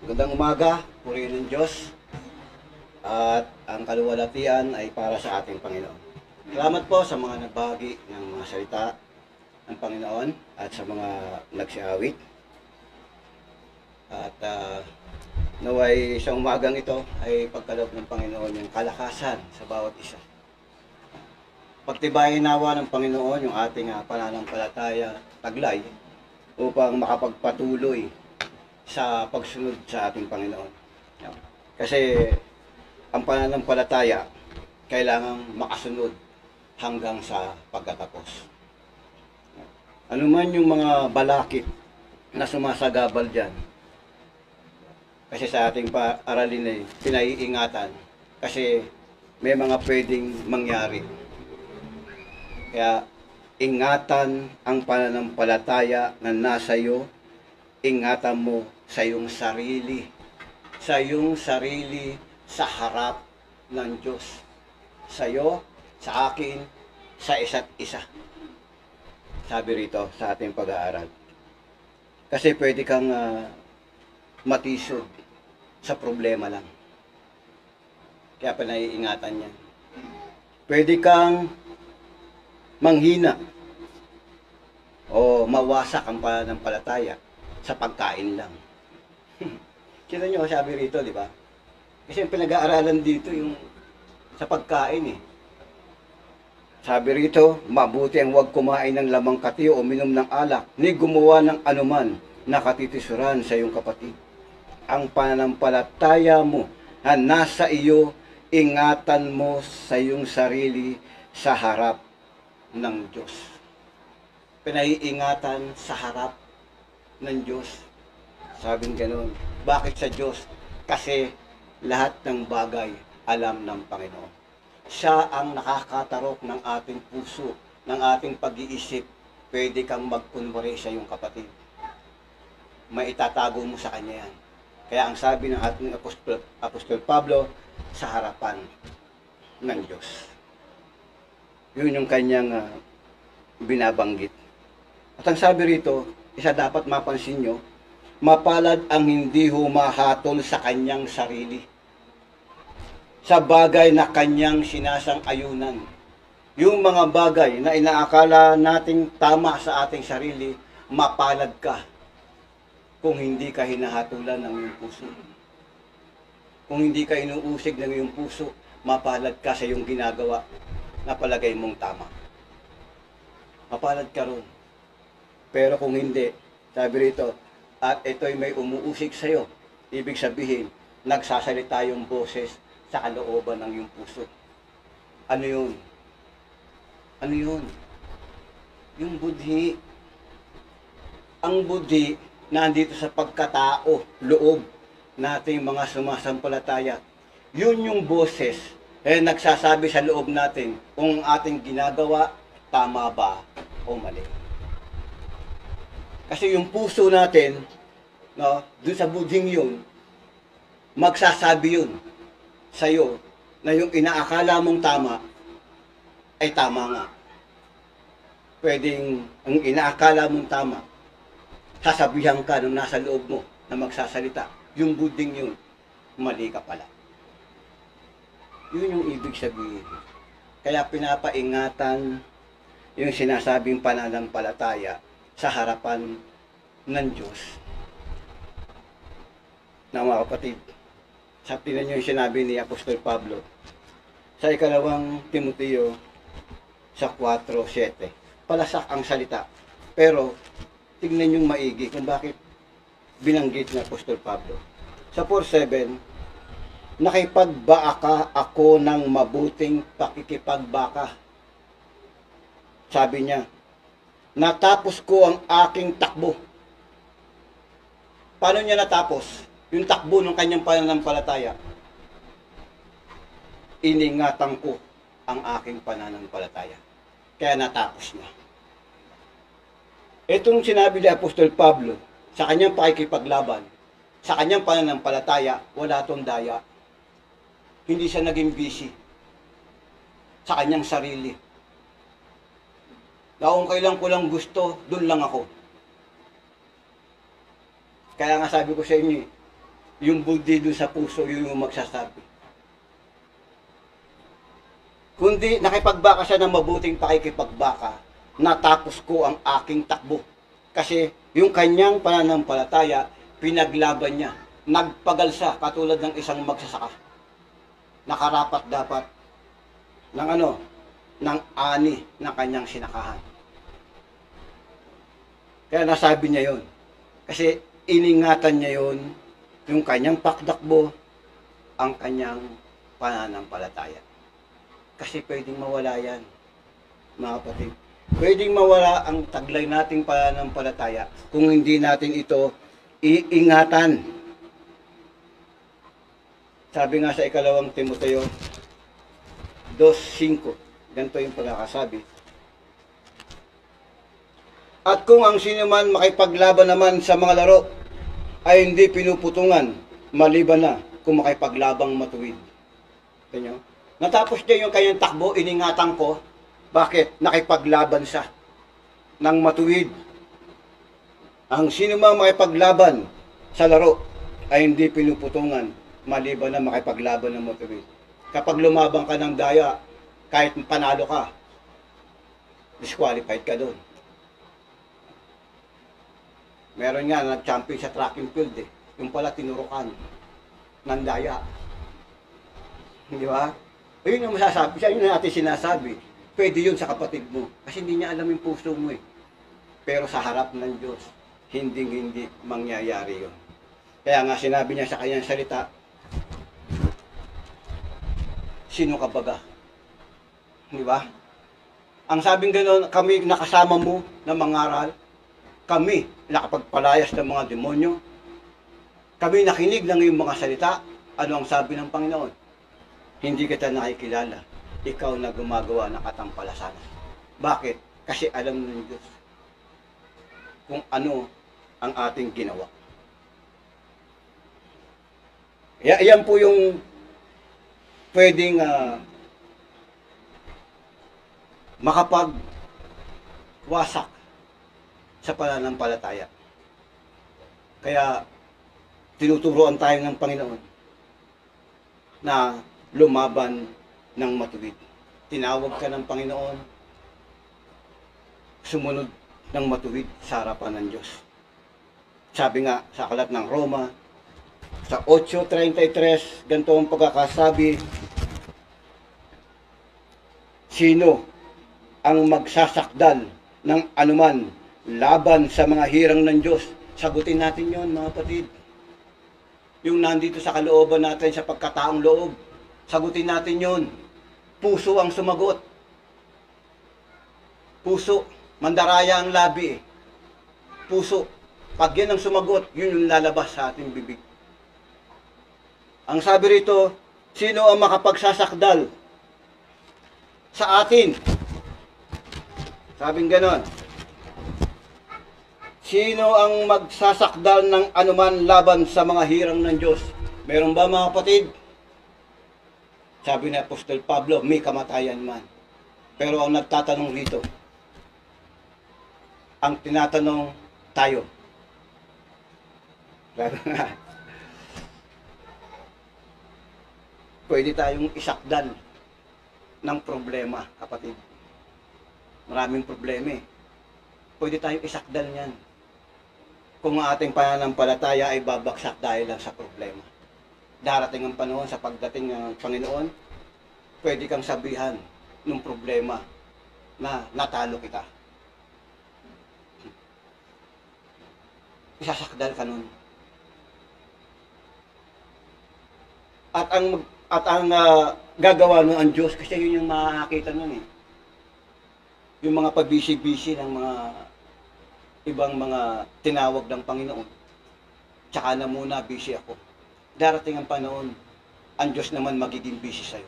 Magandang umaga, purihin ng Diyos, at ang kaluwalhatian ay para sa ating Panginoon. Salamat po sa mga nagbahagi ng mga salita ng Panginoon at sa mga nagsiawit. At naway sa umagang ito ay pagkaloob ng Panginoon yung kalakasan sa bawat isa. Pagtibayin nawa ng Panginoon yung ating pananampalataya taglay upang makapagpatuloy sa pagsunod sa ating Panginoon. Kasi ang pananampalataya kailangang makasunod hanggang sa pagkatapos. Ano man yung mga balakid na sumasagabal dyan, kasi sa ating aralin ay pinaiingatan kasi may mga pwedeng mangyari. Kaya ingatan ang pananampalataya na nasa iyo, ingatan mo sa iyong sarili, sa harap ng Diyos. Sa iyo, sa akin, sa isa't isa. Sabi rito sa ating pag-aaral. Kasi pwede kang matisod sa problema lang. Kaya pinaiingatan yan. Pwede kang manghina o mawasak ang pananampalataya sa pagkain lang. Kita nyo, sabi rito, di ba? Kasi yung pinag-aaralan dito yung sa pagkain eh. Sabi rito, mabuti ang huwag kumain ng lamang katiyo o minom ng alak, ni gumawa ng anuman na katitisuran sa iyong kapatid. Ang pananampalataya mo na nasa iyo, ingatan mo sa iyong sarili sa harap ng Diyos. Pinaiingatan sa harap ng Diyos. Sabing ganoon. Bakit sa Diyos? Kasi lahat ng bagay alam ng Panginoon. Siya ang nakakatarok ng ating puso, ng ating pag-iisip. Pwede kang magkunwari sa iyong kapatid. Maitatago mo sa kanya yan. Kaya ang sabi ng ating Apostol Pablo, sa harapan ng Diyos. Yun yung kanyang binabanggit. At ang sabi rito, isa dapat mapansin nyo, mapalad ang hindi humahatol sa kanyang sarili, sa bagay na kanyang sinasang-ayunan. Yung mga bagay na inaakala nating tama sa ating sarili, mapalad ka kung hindi ka hinahatulan ng iyong puso. Kung hindi ka inuusig ng iyong puso, mapalad ka sa iyong ginagawa na palagay mong tama. Mapalad ka ron. Pero kung hindi, sabi rito, at ito'y may umuusig sa iyo, ibig sabihin, nagsasalita yung boses sa kalooban ng iyong puso. Ano yun? Ano yun? Yung budhi. Ang budhi, nandito sa pagkatao, loob nating mga sumasampalataya. Yun yung boses, nagsasabi sa loob natin kung ating ginagawa, tama ba o mali. Kasi yung puso natin, no, dun sa budhing yun, magsasabi yun sa'yo na yung inaakala mong tama ay tama nga. Pwedeng ang inaakala mong tama, sasabihan ka nung nasa loob mo na magsasalita, yung budhing yun, mali ka pala. Yun yung ibig sabihin. Kaya pinapaingatan yung sinasabing pananampalataya sa harapan ng Diyos. Na mga kapatid, sa tinan nyo yung sinabi ni Apostol Pablo sa ikalawang Timoteo sa 4:7. Palasak ang salita. Pero tignan nyo maigi kung bakit binanggit ni Apostol Pablo. Sa 4:7, nakipagbaka ako ng mabuting pakikipagbaka. Sabi niya, natapos ko ang aking takbo. Paano niya natapos? Yung takbo ng kanyang pananampalataya. Iningatan ko ang aking pananampalataya. Kaya natapos niya. Itong sinabi ni Apostol Pablo, sa kanyang pakikipaglaban, sa kanyang pananampalataya, wala tong daya. Hindi siya naging busy sa kanyang sarili. Na kung kailan ko lang gusto, dun lang ako. Kaya nga sabi ko sa inyo, Yung budi doon sa puso, yun yung magsasabi. Kundi nakipagbaka siya ng mabuting pakikipagbaka, natapos ko ang aking takbo. Kasi yung kanyang pananampalataya, pinaglaban niya. Nagpagal siya, katulad ng isang magsasaka. Nakarapat dapat ng ng ani ng kanyang sinakahan. Kaya nasabi niya yon. Kasi iningatan niya yon, yung kanyang pakdakbo, ang kanyang pananampalataya. Kasi pwedeng mawala yan, mga kapatid. Pwedeng mawala ang taglay nating pananampalataya kung hindi natin ito iingatan. Sabi nga sa ikalawang Timoteo 2:5, ganito yung pagkakasabi. At kung ang sino man makipaglaban naman sa mga laro ay hindi pinuputungan, maliban na kung makipaglabang matuwid. Ganyan. Natapos niya yung kanyang takbo, iningatan ko. Bakit? Nakipaglaban siya ng matuwid. Ang sino man makipaglaban sa laro ay hindi pinuputungan, maliban na makipaglaban ng matuwid. Kapag lumabang ka ng daya, kahit panalo ka, disqualified ka doon. Meron nga, nag-champion sa track and field eh. Yung pala tinurukan ng daya. Di ba? Ayun yung masasabi. Siya yun natin sinasabi. Pwede yun sa kapatid mo. Kasi hindi niya alam yung puso mo eh. Pero sa harap ng Diyos, hindi mangyayari yun. Kaya nga sinabi niya sa kanyang salita, sino ka baga? Di ba? Ang sabing gano'n, kami nakasama mo na mangaral, kami nakapagpalayas ng mga demonyo, kami nakinig ng iyong mga salita. Ano ang sabi ng Panginoon? Hindi kita nakikilala, ikaw na gumagawa ng katampalasan. Bakit? Kasi alam ng Diyos kung ano ang ating ginawa. Yan po yung pwedeng makapagwasak sa pananampalataya. Kaya tinuturuan tayo ng Panginoon na lumaban ng matuwid. Tinawag ka ng Panginoon, sumunod ng matuwid sa harapan ng Diyos. Sabi nga sa aklat ng Roma, sa 8:33, ganito ang pagkakasabi, sino ang magsasakdal ng anuman laban sa mga hirang ng Diyos? Sagutin natin yon, mga kapatid. Yung nandito sa kalooban natin, sa pagkataong loob, sagutin natin yon. Puso ang sumagot. Puso, mandaraya ang labi eh. Puso, pag yan ang sumagot, yun yung lalabas sa ating bibig. Ang sabi rito, sino ang makapagsasakdal sa atin? Sabing ganon. Sino ang magsasakdal ng anuman laban sa mga hirang ng Diyos? Meron ba, mga kapatid? Sabi ni Apostol Pablo, may kamatayan man. Pero ang nagtatanong rito, ang tinatanong tayo. Pwede tayong isakdal ng problema, kapatid. Maraming problema eh. Pwede tayong isakdal niyan. Kung ang ating pananampalataya ay babagsak dahil lang sa problema. Darating ang panahon sa pagdating ng Panginoon, pwede kang sabihan ng problema na natalo kita. Isasakdal ka nun. At ang gagawa nun ang Diyos, kasi yun yung makakita nun eh. Yung mga pabisi-bisi ng mga ibang mga tinawag ng Panginoon. Tsaka na muna, busy ako. Darating ang panahon, ang Diyos naman magiging busy sa'yo.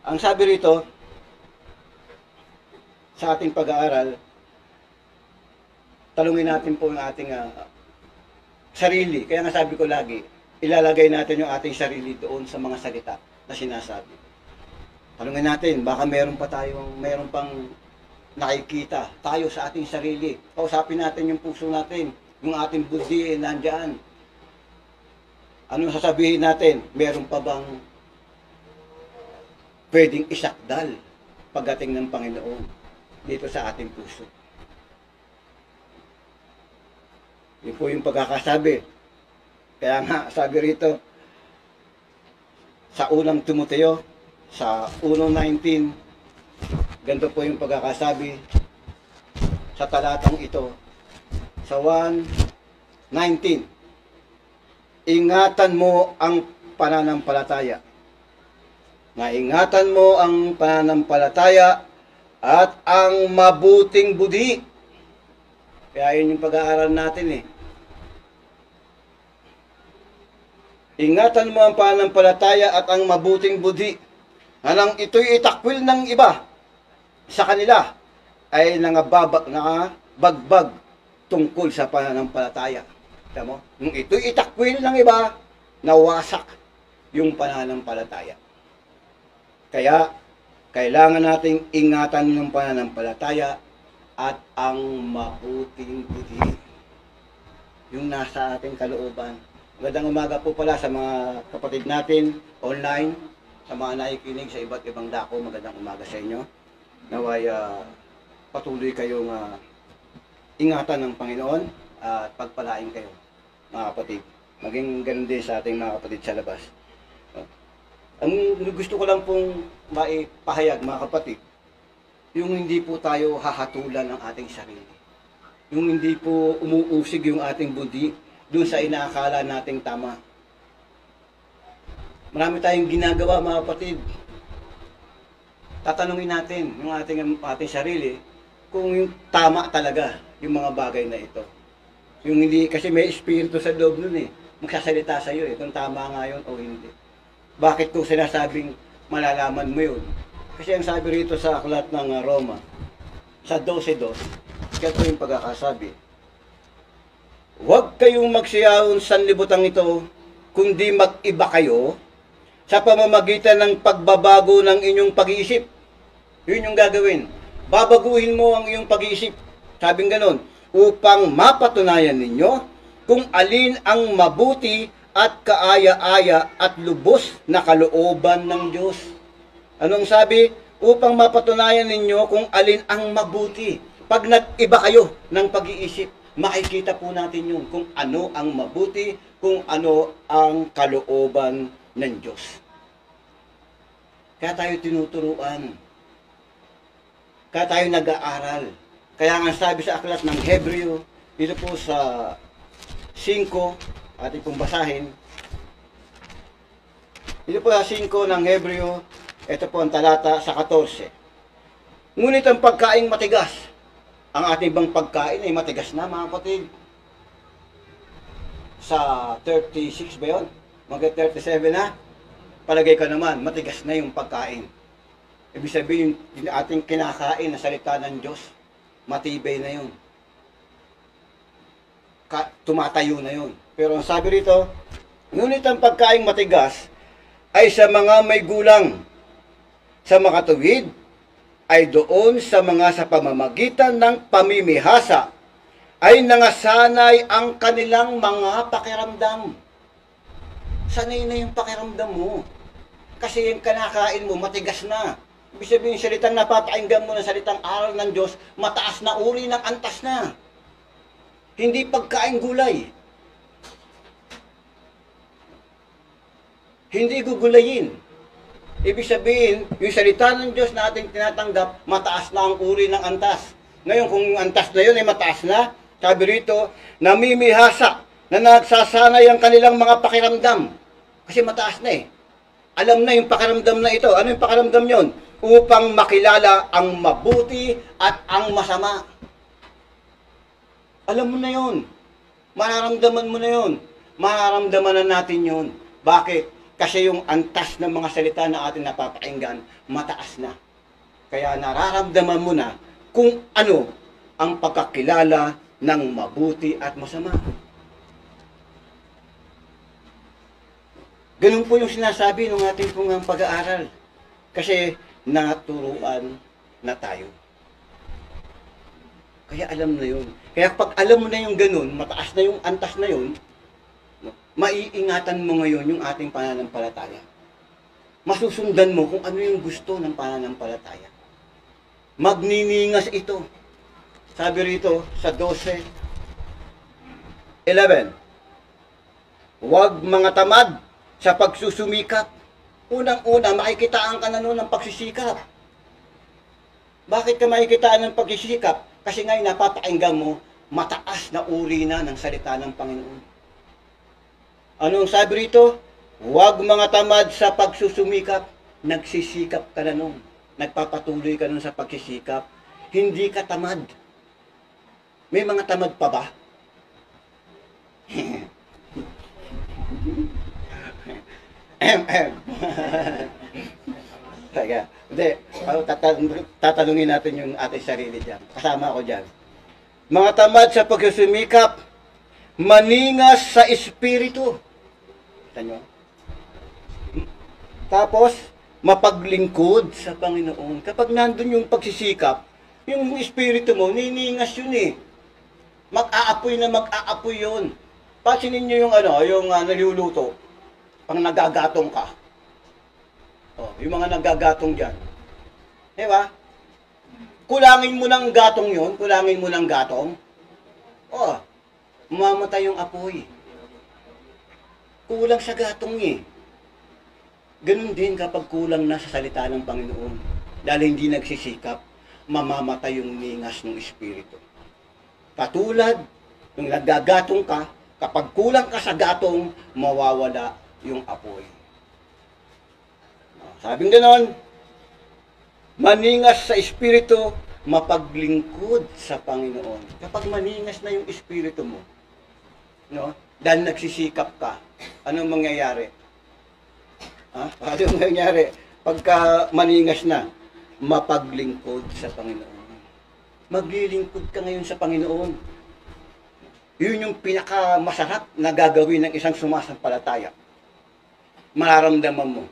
Ang sabi rito, sa ating pag-aaral, talungin natin po ang ating sarili. Kaya nga sabi ko lagi, ilalagay natin yung ating sarili doon sa mga salita na sinasabi. Tanungin natin, baka meron pang nakikita tayo sa ating sarili. Kausapin natin yung puso natin, yung ating buddhi nandyan. Ano sasabihin natin? Meron pa bang pwedeng isakdal pagdating ng Panginoon dito sa ating puso? Yun po yung pagkakasabi. Kaya nga, sabi rito, sa unang Timoteo, sa 1:19, ganito po yung pagkakasabi sa talatang ito. Sa 1:19, ingatan mo ang pananampalataya. Ingatan mo ang pananampalataya at ang mabuting budhi. Kaya yun yung pag-aaral natin eh. Ingatan mo ang pananampalataya at ang mabuting budhi. Anang ito'y itakwil ng iba sa kanila ay nangabagbag tungkol sa pananampalataya. Tama mo? Nung ito'y itakwil ng iba, nawasak yung pananampalataya. Kaya, kailangan nating ingatan yung pananampalataya at ang mabuting budhi. Yung nasa ating kalooban. Magandang umaga po pala sa mga kapatid natin online, sa mga nakikinig sa iba't ibang dako. Magandang umaga sa inyo. Naway patuloy kayong ingatan ng Panginoon at pagpalain kayo, mga kapatid. Maging ganun din sa ating mga kapatid sa labas. Ang gusto ko lang pong maipahayag, mga kapatid, yung hindi po tayo hahatulan ng ating sarili. Yung hindi po umuusig yung ating buddhi doon sa inaakala nating tama. Marami tayong ginagawa, mga kapatid. Tatanungin natin yung ating sarili kung yung tama talaga yung mga bagay na ito. Yung hindi, kasi may espiritu sa loob nun eh. Magsasalita sa iyo eh, kung tama nga yun o hindi. Bakit kung sinasabing malalaman mo yun? Kasi ang sabi rito sa aklat ng Roma, sa 12:2, kaya yung pagkakasabi, huwag kayong magsiyaon sa sanlibutan ito, kundi mag-iba kayo sa pamamagitan ng pagbabago ng inyong pag-iisip. Yun yung gagawin. Babaguhin mo ang iyong pag-iisip. Sabing ganon, upang mapatunayan ninyo kung alin ang mabuti at kaaya-aya at lubos na kalooban ng Diyos. Anong sabi? Upang mapatunayan ninyo kung alin ang mabuti. Pag nag-iba kayo ng pag-iisip, makikita po natin yun kung ano ang mabuti, kung ano ang kalooban ng Diyos. Kaya tayo tinuturuan. Kaya tayo nag-aaral. Kaya nga sabi sa aklat ng Hebreo, dito po sa 5, ating pong basahin. Dito po sa 5 ng Hebreo, ito po ang talata sa 14. Ngunit ang pagkaing matigas, ang ating bang pagkain ay matigas na, mga kapatid. Sa 36 ba yun? Mga 37 na? Palagay ka naman, matigas na yung pagkain. Ibig sabihin, yung ating kinakain na salita ng Diyos, matibay na yun. Tumatayo na yun. Pero ang sabi rito, ngunit ang pagkain matigas ay sa mga may gulang, sa makatuwid, ay doon sa mga sa pamamagitan ng pamimihasa ay nangasanay ang kanilang mga pakiramdam. Sanay na yung pakiramdam mo. Kasi yung kinakain mo, matigas na. Ibig sabihin, salitang napapakinggan mo ng salitang aral ng Diyos, mataas na uri ng antas na. Hindi pagkain gulay. Hindi gugulayin. Ibig sabihin, yung salita ng Diyos na ating tinatanggap, mataas na ang uri ng antas. Ngayon, kung yung antas na yun ay mataas na, sabi rito, namimihasa, na nagsasanay ang kanilang mga pakiramdam. Kasi mataas na eh. Alam na yung pakiramdam na ito. Ano yung pakiramdam yun? Upang makilala ang mabuti at ang masama. Alam mo na yun. Mararamdaman mo na yun. Mararamdaman na natin yun. Bakit? Kasi yung antas ng mga salita na ating napapakinggan, mataas na. Kaya nararamdaman mo na kung ano ang pagkakilala ng mabuti at masama. Ganun po yung sinasabi ng ating pong pag-aaral. Kasi naturuan na tayo. Kaya alam na yun. Kaya pag alam mo na yung ganun, mataas na yung antas na yun, no, maiingatan mo ngayon yung ating pananampalataya. Masusundan mo kung ano yung gusto ng pananampalataya. Magniningas ito. Sabi rito sa 12:11, huwag mga tamad sa pagsusumikap. Unang-una, makikitaan ka na noon ng pagsisikap. Bakit ka makikitaan ng pagsisikap? Kasi ngayon napapakinggan mo, mataas na uri na ng salita ng Panginoon. Anong sabi rito? Huwag mga tamad sa pagsusumikap. Nagsisikap ka na noon. Nagpapatuloy ka noon sa pagsisikap. Hindi ka tamad. May mga tamad pa ba? Kaya, hindi. Tatanungin natin yung ating sarili dyan. Kasama ako dyan. Mga tamad sa pagsusumikap, maningas sa espiritu. Kita nyo? Tapos, mapaglingkod sa Panginoon. Kapag nandun yung pagsisikap, yung espiritu mo, niningas yun eh. Mag-aapoy na mag-aapoy yun. Pansinin nyo yung naluluto, pang nagagatong ka. Oh, yung mga nagagatong dyan. Di ba? Kulangin mo ng gatong yun, kulangin mo ng gatong. Oh, mamamatay yung apoy. Kulang sa gatong eh. Ganun din kapag kulang na sa salita ng Panginoon. Dahil hindi nagsisikap, mamamatay yung ningas ng Espiritu. Katulad, nung nagagatong ka, kapag kulang ka sa gatong, mawawala yung apoy. Sabing ganon, maningas sa Espiritu, mapaglingkod sa Panginoon. Kapag maningas na yung Espiritu mo, no? Dahil nagsisikap ka, anong mangyayari? Anong mangyayari? Pagka maningas na, mapaglingkod sa Panginoon. Maglilingkod ka ngayon sa Panginoon. Yun yung pinakamasarap na gagawin ng isang sumasampalataya. Mararamdaman mo.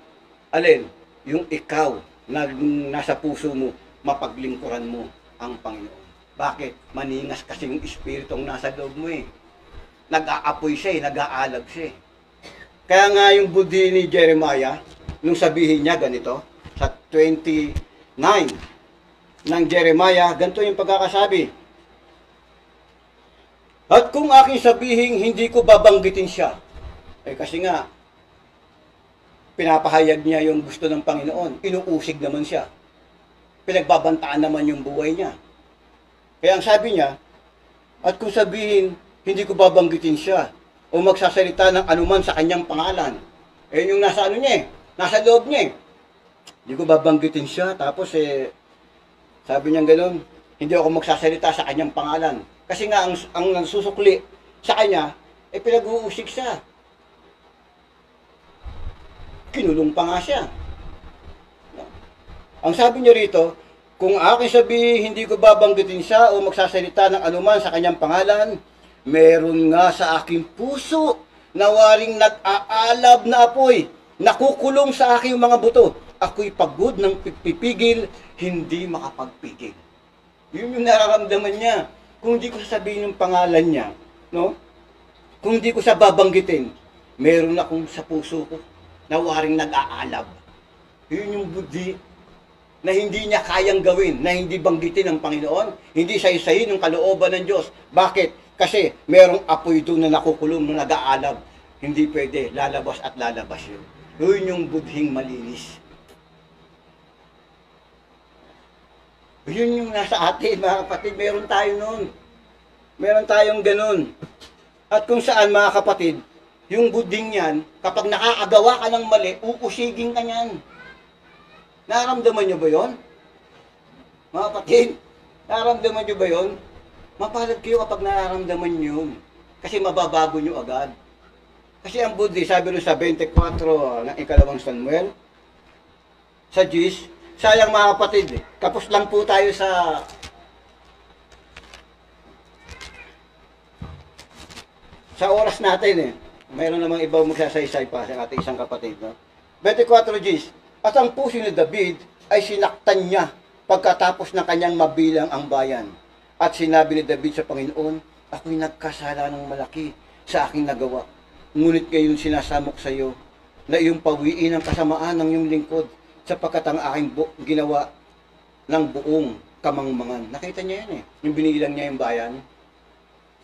Alin? Yung ikaw na nasa puso mo, mapaglingkuran mo ang Panginoon. Bakit? Maningas kasi yung Espiritong nasa loob mo eh. Nag-aapoy siya eh, nag-aalag siya eh. Kaya nga yung budhi ni Jeremiah, nung sabihin niya ganito, sa 29 ng Jeremiah, ganito yung pagkakasabi. At kung aking sabihin, hindi ko babanggitin siya. Eh kasi nga, pinapahayag niya yung gusto ng Panginoon. Inuusig naman siya. Pinagbabantaan naman yung buhay niya. Kaya ang sabi niya, at kung sabihin, hindi ko babanggitin siya o magsasalita ng anuman sa kanyang pangalan. Eh yung nasa ano niya eh, nasa loob niya eh. Hindi ko babanggitin siya. Tapos sabi niya gano'n, hindi ako magsasalita sa kanyang pangalan. Kasi nga, ang susukli sa kanya, pinag-uusig siya. Kinulong pa nga siya. Ang sabi niya rito, kung aking sabihin, hindi ko babanggitin siya o magsasalita ng anuman sa kanyang pangalan, meron nga sa aking puso na waring nag-aalab na apoy, nakukulong sa aking mga buto. Ako'y pagod ng pipigil, hindi makapagpigil. Yun yung nararamdaman niya. Kung hindi ko sasabihin yung pangalan niya, no? Kung hindi ko siya babanggitin, meron akong sa puso ko na waring nag-aalab. Yun yung budhi na hindi niya kayang gawin, na hindi banggitin ng Panginoon, hindi saysayin yung kalooban ng Diyos. Bakit? Kasi merong apoy doon na nakukulong, na nag-aalab. Hindi pwede, lalabas at lalabas yun. Yun yung budhing malinis. Yun yung nasa atin, mga kapatid, meron tayo noon. Meron tayong ganun. At kung saan, mga kapatid, yung buding yan, kapag nakakagawa ka ng mali, uusigin ka niyan. Nararamdaman nyo ba yun? Mga kapatid, nararamdaman nyo ba yun? Mapalad kayo kapag nararamdaman nyo yun. Kasi mababago nyo agad. Kasi ang budhi, sabi rin sa 24 ng ikalawang Samuel, sa Gis, sayang mga kapatid, tapos lang po tayo sa oras natin eh. Mayroon namang ibang magsasaysay pa sa ating isang kapatid. No? 24 Gis, at ang puso ni David ay sinaktan niya pagkatapos ng kanyang mabilang ang bayan. At sinabi ni David sa Panginoon, ako'y nagkasala ng malaki sa aking nagawa. Ngunit ngayon sinasamok sa iyo na iyong pawiin ang kasamaan ng iyong lingkod sapagkat ang aking ginawa ng buong kamangmangan. Nakita niya yan eh. Yung binilang niya yung bayan.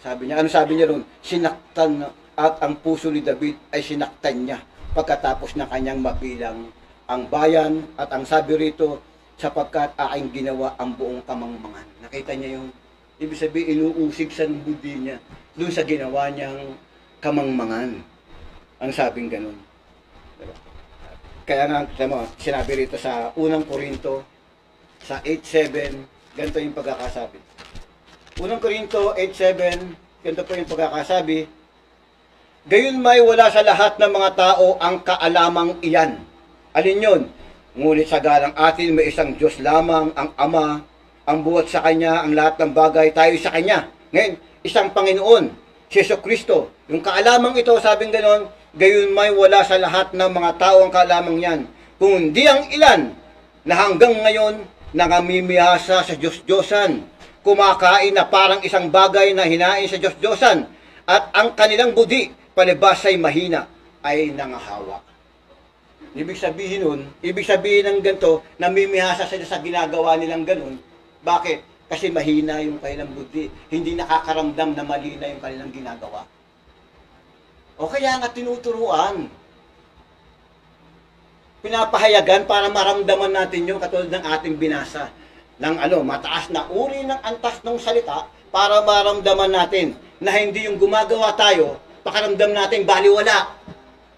Sabi niya, ano sabi niya ron? Sinaktan at ang puso ni David ay sinaktan niya pagkatapos na kanyang mabilang ang bayan at ang sabi rito, sapagkat aking ginawa ang buong kamangmangan. Nakita niya yung, ibig sabihin, inuusig sa budi niya doon sa ginawa niyang kamangmangan. Ang sabing ganun. Diba? Kaya nga, sinabi rito sa unang Korinto, sa 8:7, ganito yung pagkakasabi. Unang Korinto 8:7, ganito po yung pagkakasabi, gayon may wala sa lahat ng mga tao ang kaalamang iyan. Alin yun? Ngunit sa galang atin may isang Diyos lamang, ang Ama, ang buhat sa Kanya, ang lahat ng bagay, tayo sa Kanya. Ngayon, isang Panginoon, si Jesucristo. Yung kaalamang ito, sabing ganon, gayon may wala sa lahat ng mga tao ang kaalamang yan. Kung hindi ang ilan na hanggang ngayon nangamimihasa sa Diyos-Diyosan, kumakain na parang isang bagay na hinain sa Diyos-Diyosan, at ang kanilang budi, palibas ay mahina, ay nangahawa. Ibig sabihin ng ganito, namimihasa sila sa ginagawa nilang ganun. Bakit? Kasi mahina yung kanilang budi. Hindi nakakaramdam na mali na yung kanilang ginagawa. O kaya nga tinuturuan. Pinapahayagan para maramdaman natin yung katulad ng ating binasa. Ng mataas na uri ng antas ng salita para maramdaman natin na hindi yung gumagawa tayo, pakaramdam natin baliwala.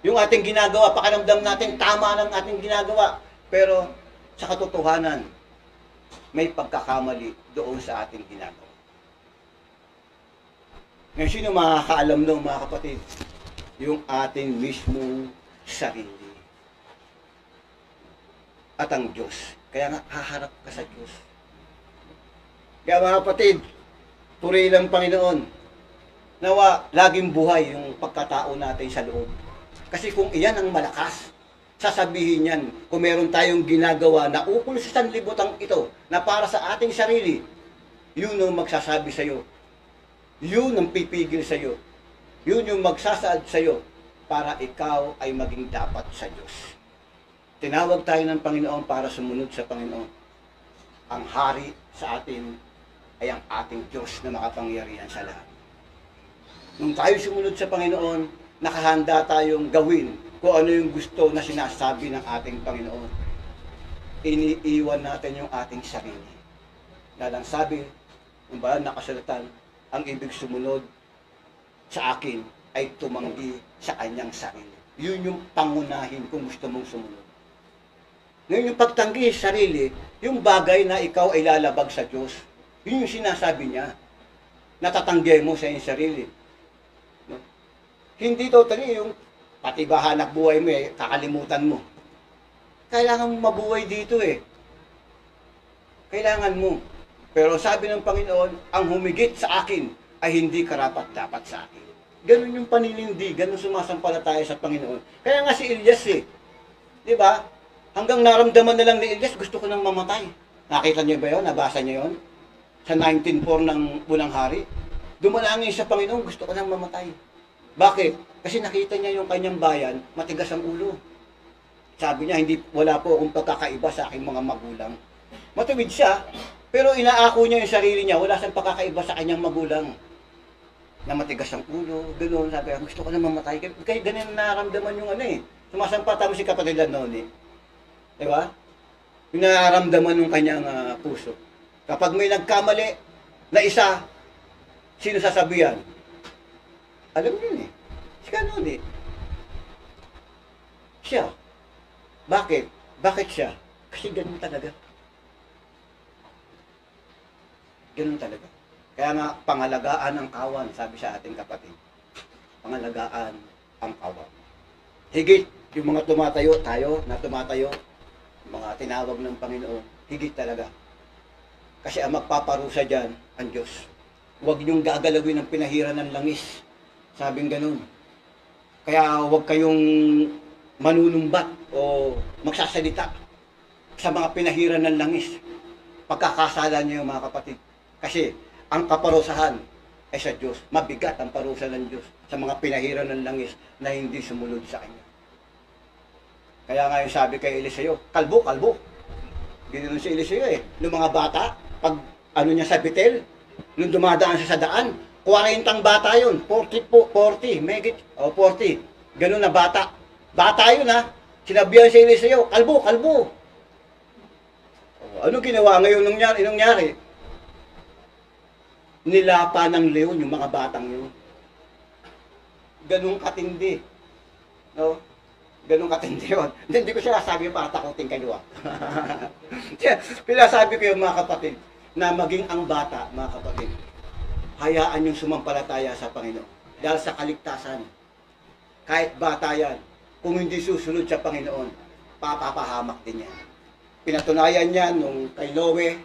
Yung ating ginagawa, pakaramdam natin tama ng ating ginagawa. Pero sa katotohanan, may pagkakamali doon sa ating ginagawa. Ngayon, sino makakaalam no, mga kapatid? Yung ating mismong sarili. At ang Diyos. Kaya nga, haharap ka sa Diyos. Kaya mga kapatid, purihin ang Panginoon. Nawa, laging buhay yung pagkatao natin sa loob. Kasi kung iyan ang malakas, sasabihin yan, kung meron tayong ginagawa na ukol sa sanlibutan ito, na para sa ating sarili, yun ang magsasabi sa'yo. Yun ang pipigil sa'yo. Yun yung magsasaad sa'yo para ikaw ay maging dapat sa Diyos. Tinawag tayo ng Panginoon para sumunod sa Panginoon. Ang hari sa atin ay ang ating Diyos na makapangyarihan sa lahat. Nung tayo sumunod sa Panginoon, nakahanda tayong gawin kung ano yung gusto na sinasabi ng ating Panginoon. Iniiwan natin yung ating sarili. Dahil ang sabi ng banal na kasulatan, ang ibig sumunod sa akin ay tumanggi sa kanyang sarili. Yun yung pangunahin kung gusto mong sumunod. Ngayon yung pagtanggi sa sarili, yung bagay na ikaw ay lalabag sa Diyos, yun yung sinasabi niya. Natatanggi mo sa iyong sarili. No? Hindi totally yung pati ba hanap buhay mo kakalimutan mo. Kailangan mo mabuhay dito Kailangan mo. Pero sabi ng Panginoon, ang humigit sa akin ay hindi karapat-dapat sa akin. Ganun yung paninindi, ganun sumasampalataya sa Panginoon. Kaya nga si Elias di ba? Hanggang naramdaman na lang ni Elias, gusto ko nang mamatay. Nakita niyo ba yun? Nabasa niyo yun? Sa 19:4 ng unang hari. Dumalangin sa Panginoon, gusto ko nang mamatay. Bakit? Kasi nakita niya yung kanyang bayan, matigas ang ulo. Sabi niya, wala po akong pagkakaiba sa aking mga magulang. Matuwid siya, pero inaako niya yung sarili niya, wala siyang pagkakaiba sa kanyang magulang. Na matigas ang ulo, gano'n, sabi, gusto ko na mamatay. Kaya ganun nararamdaman yung sumasampata mo si kapatid Noni. Diba? Yung nararamdaman ng kanyang puso. Kapag may nagkamali na isa, sino sasabihan? Alam niyo si Noni. Siya. Bakit? Bakit siya? Kasi ganun talaga. Ganun talaga. Kaya nga, pangalagaan ang kawan, sabi sa ating kapatid. Pangalagaan ang kawan. Higit, yung mga tumatayo, tayo na tumatayo, mga tinawag ng Panginoon, higit talaga. Kasi ang magpaparusa dyan, ang Diyos. Huwag niyong gagalawin ang pinahiran ng langis. Sabing ganun. Kaya huwag kayong manunumbat o magsasalita sa mga pinahiran ng langis. Pagkakasala niyo mga kapatid. Kasi ang kaparusahan ay sa Diyos. Mabigat ang parusa ng Diyos sa mga pinahiran ng langis na hindi sumunod sa Kanya. Kaya nga yung sabi kay Eliseo, kalbo, kalbo. Ganoon si Eliseo eh. Yung mga bata, pag ano niya sa Betel, nung dumadaan siya sa daan, 40 bata yun, 40, megit, 40. Ganun na bata. Bata yun ha. Sinabihan si Eliseo, kalbo, kalbo. Ano ginawa ngayon nung nangyari? Nilapa ng leon yung mga batang yun. Ganun katindi. No? Ganun katindi yun. Hindi ko sila sabi para takutin kayo. Pinasabi ko yung mga kapatid na maging ang bata, mga kapatid, hayaan yung sumampalataya sa Panginoon. Dahil sa kaligtasan, kahit bata yan, kung hindi susunod sa Panginoon, papapahamak din yan. Pinatunayan niya nung kay Noe,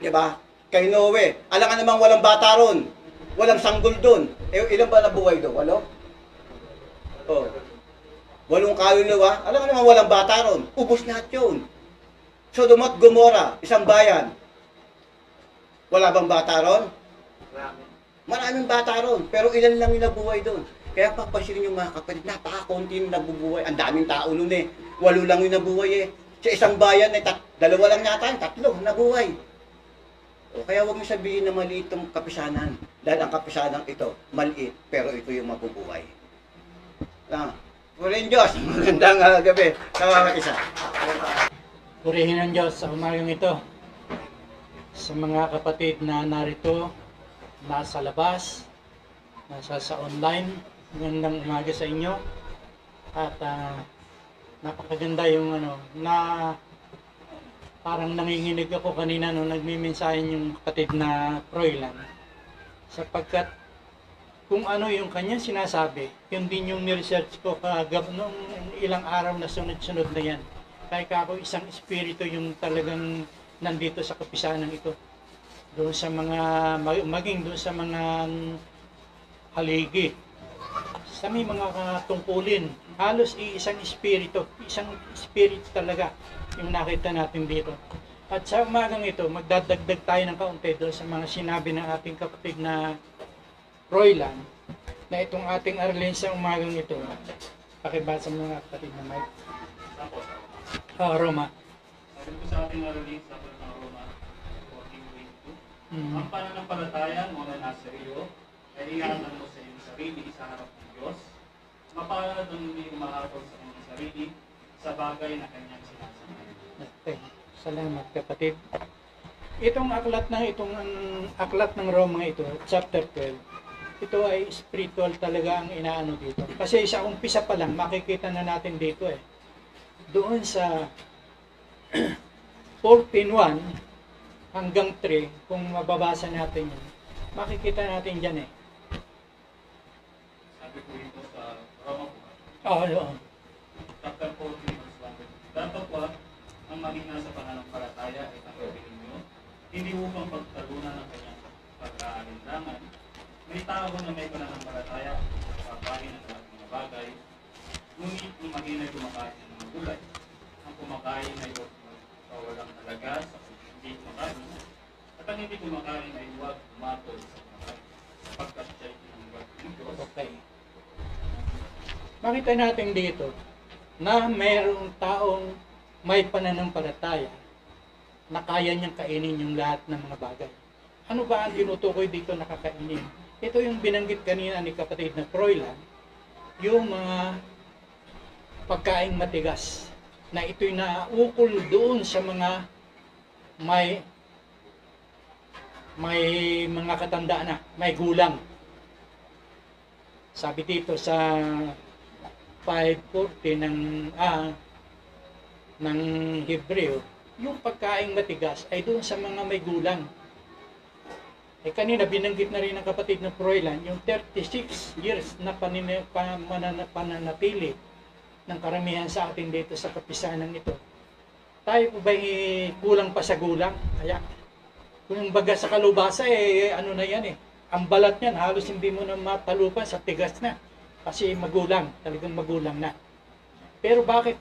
di ba? Kay Noe, alam ka namang walang bata ron, walang sanggol doon. Ilan ba nabuhay doon? 8? Oh. 8 kaluluwa, alam ka namang walang bata ron. Ubus lahat yun. Sodom at Gomora, isang bayan. Wala bang bata ron? Maraming bata ron, pero ilan lang yung nabuhay doon. Kaya papasilin yung mga kapatid, napaka-konti yung nabubuhay. Ang daming tao nun eh. 8 lang yung nabuhay eh. Sa isang bayan eh, 2 lang yata, 3 nabuhay. O, kaya huwag mo sabihin na maliit ang kapisanan. Dahil ang kapisanan ito, maliit, pero ito yung mabubuhay. Purihin Diyos, magandang gabi sa mga isa. Purihin ang Diyos sa umagang ito. Sa mga kapatid na narito, nasa labas, nasa sa online, magandang umaga sa inyo. At napakaganda yung na parang nanginginig ako kanina nung nagmimensahe yung kapatid na Froilan. Sapagkat kung ano yung kanya sinasabi, yun din yung niresearch ko nung ilang araw na sunod-sunod na yan. Kaya ako isang espiritu yung talagang nandito sa kapisanan ito. Doon sa mga, maging doon sa mga haligi. Sa may mga tungkulin, halos isang espiritu talaga yung nakita natin dito. At sa umagang ito, magdadagdag tayo ng kaunti doon sa mga sinabi ng ating kapatid na Froilan, na itong ating aralin sa umagang ito. Pakibasa mo nga kapatid na Mike. Roma. Sabi ko sa ating aralin sa Roma 14:22, ang pananampalataya mo na nasa iyo ay iyanan mo sa iyong sarili sa harap ng Diyos. Mapalad ang hindi umahatol sa kanyang sarili sa bagay na kanyang sinasabi. Okay. Salamat kapatid. Itong aklat ng Roma ito, chapter 12, ito ay spiritual talaga ang inaano dito. Kasi sa umpisa pa lang, makikita na natin dito doon sa 14:1 hanggang 3, kung mababasa natin yun, makikita natin dyan Sabi ko ito sa Roma po. Oo, yun. Chapter 14:1. Datapwa ang maging nasa pananampalataya ay tanggapin ninyo, hindi upang pagtalunan ng kanyang pagkaalinlangan. May tao na may pananampalataya, pagkain ng lahat ng mga bagay, ngunit yung mahinay kumakain ng mga gulay. Ang kumakain ay walang talaga sa hindi kumakain, at ang hindi kumakain ay huwag umatol sa kumakain, sapagkat siya'y tinanggap ng Diyos. Okay. Makita natin dito na mayroong taong may pananampalataya na kaya niyang kainin yung lahat ng mga bagay. Ano ba ang tinutukoy dito na kakainin? Ito yung binanggit kanina ni kapatid na Froilan, yung mga pagkaing matigas, na ito'y naukol doon sa mga may mga katandaan na, may gulang. Sabi dito sa 5:40 ng Hebreo, yung pagkaing matigas ay doon sa mga may gulang. Kanina binanggit na rin ng kapatid na Froilan, yung 36 years na pananatili ng karamihan sa atin dito sa kapisanan ito. Tayo po ba kulang pa sa gulang? Kaya kung baga sa kalubasa ano na yan ang balat niyan halos hindi mo na matalupan sa tigas na. Kasi magulang, talagang magulang na. Pero bakit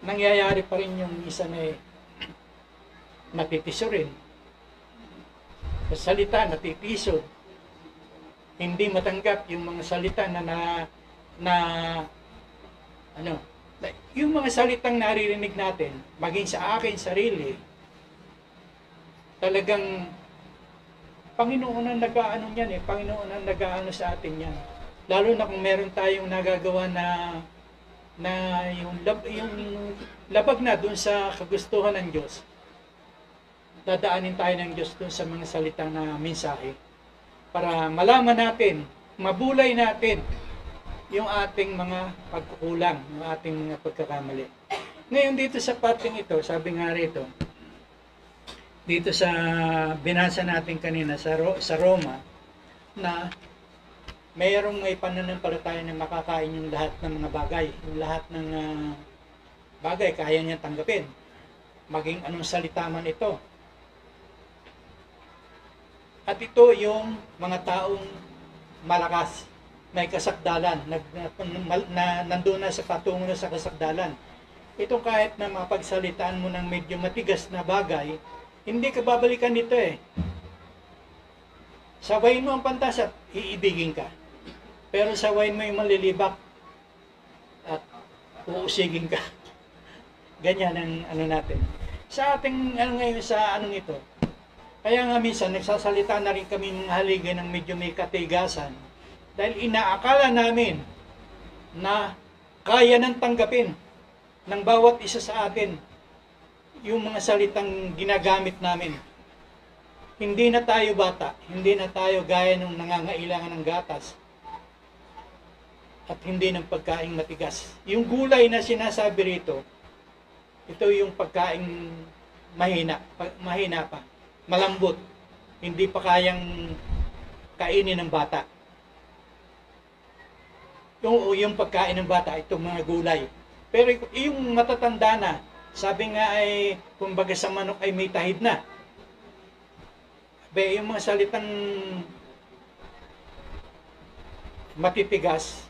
nangyayari pa rin yung isa na natitiso rin? sa salita natitisod, hindi matanggap yung mga salita na ano, yung mga salitang naririnig natin, maging sa akin sarili, talagang Panginoon ang nag-aano niyan Panginoon ang nag-aano sa atin yan. Lalo na kung meron tayong nagagawa na yung labag na dun sa kagustuhan ng Diyos, dadaanin tayo ng Diyos dun sa mga salitang na mensahe para malaman natin, mabulay natin yung ating mga pagkukulang, yung ating mga pagkakamali. Ngayon dito sa parting ito, sabi nga rito, dito sa binasa natin kanina sa Roma, na mayroong may pananampalataya na makakain yung lahat ng mga bagay. Yung lahat ng bagay kaya niya tanggapin. Maging anong salita man ito. At ito yung mga taong malakas, may kasakdalan, nandun na sa patungo na sa kasakdalan. Ito kahit na mapagsalitaan mo ng medyo matigas na bagay, hindi ka babalikan nito Sabayin mo ang pantas at iibigin ka. Pero sabayin mo yung malilibak at uusigin ka. Ganyan ang ano natin. Sa ating ngayon sa anong ito, kaya nga minsan nagsasalita na rin kami mga haligi ng medyo may katigasan dahil inaakala namin na kaya nang tanggapin ng bawat isa sa atin yung mga salitang ginagamit namin. Hindi na tayo bata, hindi na tayo gaya nung nangangailangan ng gatas at hindi ng pagkaing matigas. Yung gulay na sinasabi rito, ito yung pagkaing mahina pa, malambot, hindi pa kayang kainin ng bata. Yung pagkain ng bata, itong mga gulay. Pero yung matatanda na, sabi nga ay, kumbaga sa manok ay may tahid na. Yung mga salitang matitigas,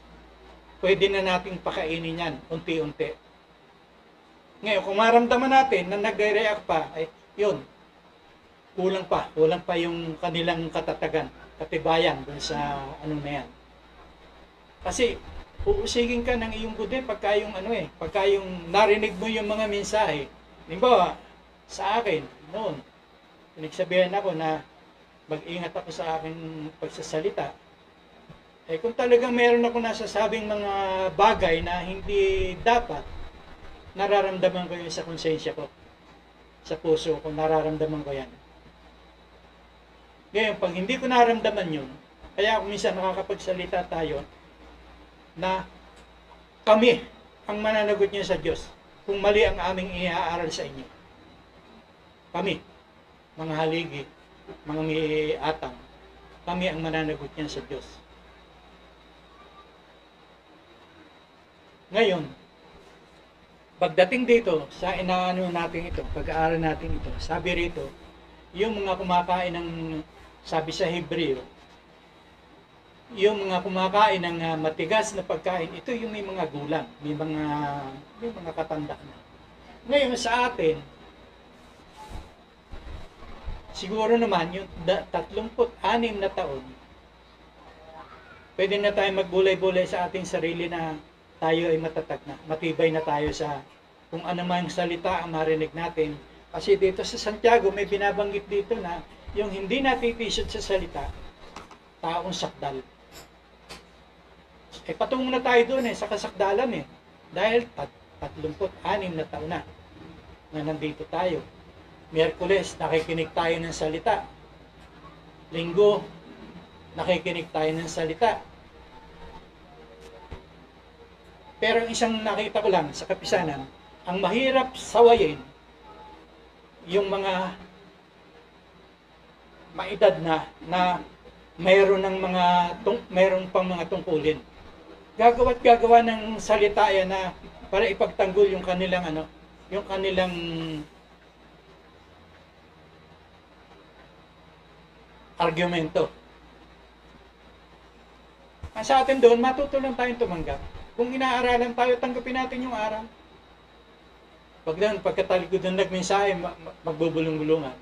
pwede na nating pakainin yan, unti-unti. Ngayon, kung maramdaman natin na nag-react pa, ay yun, kulang pa yung kanilang katatagan, katibayan dun sa ano na yan. Kasi, uusigin ka ng iyong bude pagka yung narinig mo yung mga mensahe. Halimbawa, sa akin, noon, pinagsabihan ako na mag-ingat ako sa aking pagsasalita. Kung talagang meron ako nasasabing mga bagay na hindi dapat, nararamdaman ko yun sa konsensya ko. Sa puso ko, nararamdaman ko yan. Ngayon, pag hindi ko nararamdaman yun, kaya kung minsan nakakapagsalita tayo, na kami ang mananagot niyo sa Diyos kung mali ang aming iaaral sa inyo. Kami, mga haligi, mga may atang, kami ang mananagot niya sa Diyos. Ngayon, pagdating dito sa inaano natin ito, pag-aaral natin ito, sabi rito, yung mga kumakain ng, sabi sa Hebreo, yung mga kumakain ng matigas na pagkain, ito yung may mga gulang, may mga katandaan. Ngayon sa atin, siguro naman yung 36 na taon, pwede na tayo magbulay-bulay sa ating sarili na tayo ay matatag na, matibay na tayo sa kung ano mang salita ang marinig natin. Kasi dito sa Santiago, may binabanggit dito na yung hindi natitisod sa salita, taong sakdal. Patungo na tayo doon sa kasakdalan Dahil 36 na taon na nandito tayo. Miyerkules, nakikinig tayo ng salita. Linggo, nakikinig tayo ng salita. Pero isang nakita ko lang sa kapisanan, ang mahirap sawayin, yung mga maedad na mayroon pang mga tungkulin. Gagawa ng salita yan na para ipagtanggol yung kanilang argumento. Ang sa atin doon, matuto lang tayong tumanggap. Kung inaaralan tayo, tanggapin natin yung aral. Pagkatalikod ng nagmensahe, magbubulong-bulungan.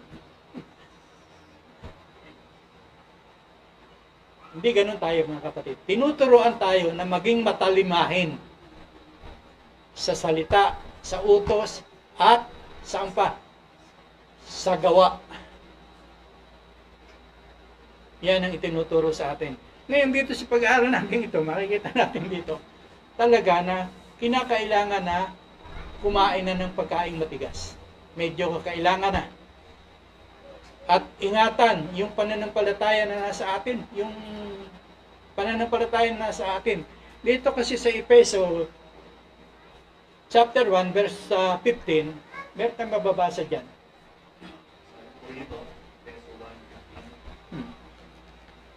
Hindi ganun tayo mga kapatid. Tinuturoan tayo na maging matalimahin sa salita, sa utos, at saan pa? Sa gawa. Yan ang itinuturo sa atin. Ngayon dito sa pag-aaral natin ito, makikita natin dito, talaga na kinakailangan na kumain na ng pagkain matigas. Medyo kailangan na. At ingatan yung pananampalataya na nasa atin, yung pananampalataya na nasa atin. Dito kasi sa Efeso chapter 1 verse 15, meron tayong mababasa diyan.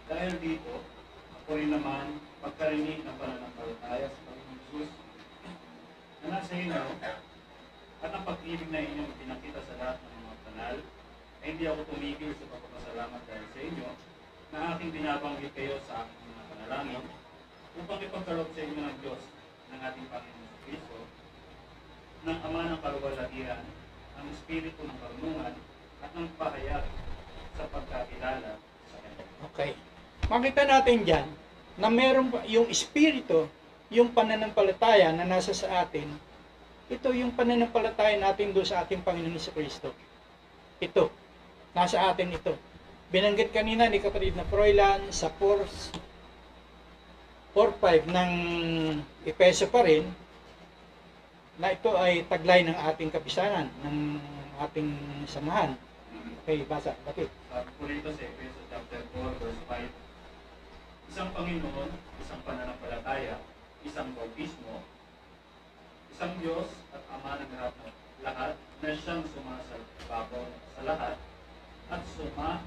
Dahil dito, ako rin naman pagkarinig ng pananampalataya sa Panginoon Jesus na nasa inyo at ang pag-ibig na inyong pinakita sa lahat ng mga banal, ay hindi ako tumigil sa pagpapasalamat dahil sa inyo na aking binabanggit kayo sa aking mga panalangin upang ipagkaloob sa inyo ng Diyos ng ating Panginoon Kristo, ng Ama ng kaluwalhatian, ang Espiritu ng karunungan at ng pahayag sa pagkakilala sa Kanya. Okay. Makita natin diyan na meron yung Espiritu, yung pananampalataya na nasa sa atin, ito yung pananampalataya natin doon sa ating Panginoon Kristo. Ito. Nasa atin ito. Binanggit kanina ni kapatid na Froilan sa 4:5 ng Efeso pa rin, na ito ay taglay ng ating kapisanan, ng ating samahan. Okay, basa. Bakit? Sabi po rito sa Efeso chapter 4 verse 5, isang Panginoon, isang pananampalataya, isang bautismo, isang Diyos at Ama ng lahat na siyang sumasababaw sa lahat at suma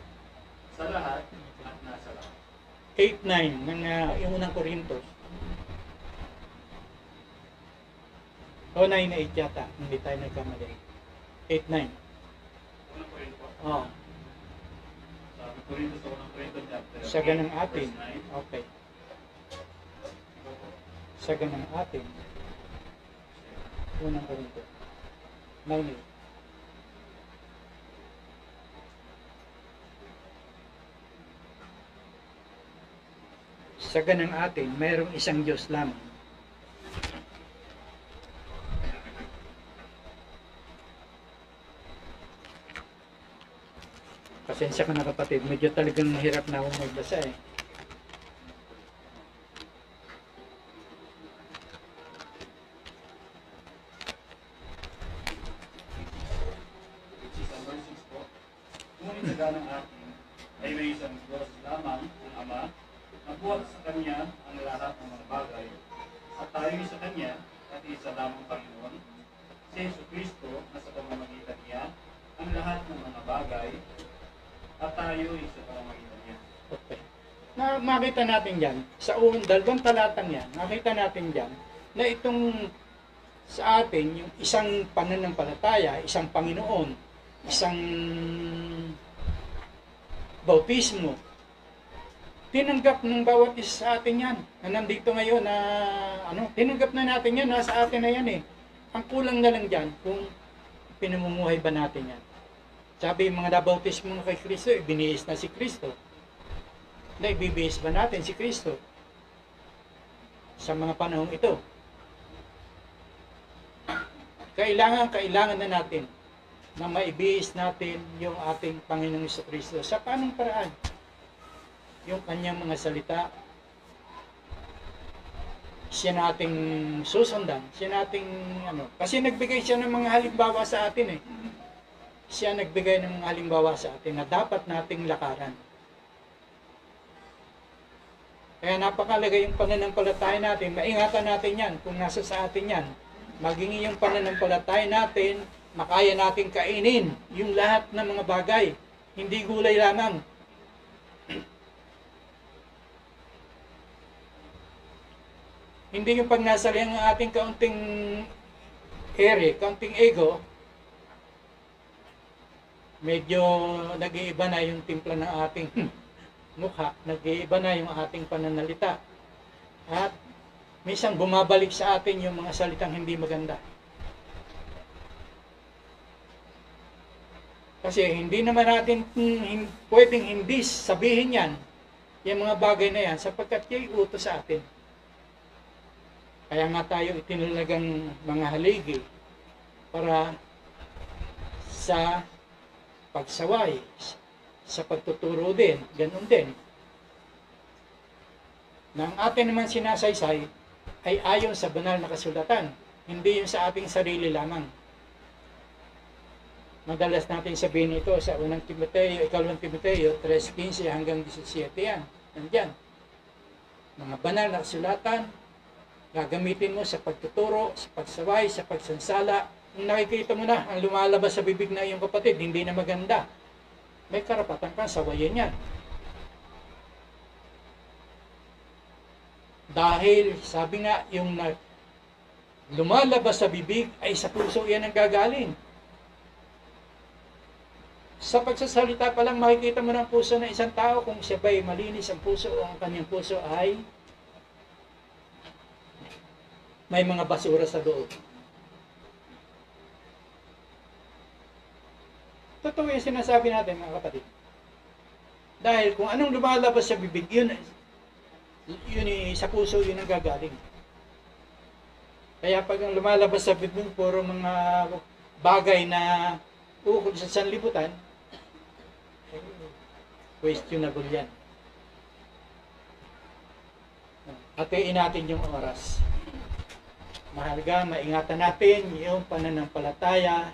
sa lahat at nasa lahat. 8:9 ng yung unang Korintos. O 9:8 yata, hindi tayo nagkamali. 8:9. Unang Korinto. Oh, Sabi po rito sa unang Korinto chapter sa ganang 8, atin. verse 9. Okay. Sa ganang atin. Unang Korinto. 9:8. Sa ganang atin, mayroong isang Diyos lamang. Pasensya ka na kapatid, medyo talagang hirap na akong magbasa eh. Sa verse 6 po, ngunit sa ganang atin ay may isang Diyos lamang, ang Ama, na buhat sa Kanya ang lahat ng mga bagay, at tayo sa Kanya at isa lamang Panginoon, si Jesucristo na sa pamamagitan niya ang lahat ng mga bagay, at tayo sa pamamagitan niya. Okay. Na makita natin diyan sa dalawang talatang yan, makita natin diyan na itong sa atin yung isang pananampalataya, isang Panginoon, isang bautismo, tinanggap ng bawat isa sa atin yan. Na nandito ngayon na tinanggap na natin yan, nasa atin na yan eh. Ang kulang na lang diyan kung pinamumuhay ba natin yan. Sabi yung mga nabautismo kay Kristo, ibinihis na si Kristo. Na ibibihis ba natin si Kristo sa mga panahong ito? Kailangan na natin na maibihis natin yung ating Panginoong Kristo. Sa panong paraan? Yung kanyang mga salita, siya nating susundan, siya nating kasi nagbigay siya ng mga halimbawa sa atin eh. Siya nagbigay ng mga halimbawa sa atin na dapat nating lakaran. Kaya napakalaga yung pananampalataya natin, maingatan natin yan kung nasa sa atin yan. Maging yung pananampalataya natin, makaya nating kainin yung lahat ng mga bagay, hindi gulay lamang. Hindi yung pag nasa lang ang ating kaunting kaunting ego, medyo nag-iiba na yung timpla ng ating mukha, nag-iiba na yung ating pananalita. At minsan bumabalik sa atin yung mga salitang hindi maganda. Kasi hindi naman natin pwedeng hindi sabihin yan yung mga bagay na yan sapagkat yung utos sa atin. Kaya nga tayo itinalagang mga haligi para sa pagsaway, sa pagtuturo din, ganun din. Na ang atin naman sinasaysay ay ayon sa banal na kasulatan, hindi yung sa ating sarili lamang. Madalas natin sabihin ito sa unang Timoteo, ikalawang Timoteo, 3:15 hanggang 17 yan. Nandyan. Mga banal na kasulatan, gagamitin mo sa pagtuturo, sa pagsaway, sa pagsansala. Kung nakikita mo na, ang lumalabas sa bibig na iyong kapatid, hindi na maganda, may karapatan kang sawayin yan. Dahil, sabi nga, yung lumalabas sa bibig ay sa puso yan ang gagaling. Sa pagsasalita pa lang, makikita mo ng puso ng isang tao kung siya ba'y malinis ang puso o ang kanyang puso ay may mga basura sa loob. Totoo yung sinasabi natin, mga kapatid. Dahil kung anong lumalabas sa bibig, yun sa puso, yun ang gagaling. Kaya pag ang lumalabas sa bibig, puro mga bagay na ukol sa sanlibutan, questionable yan. Hatiin natin yung oras. Mahalaga, maingatan natin yung pananampalataya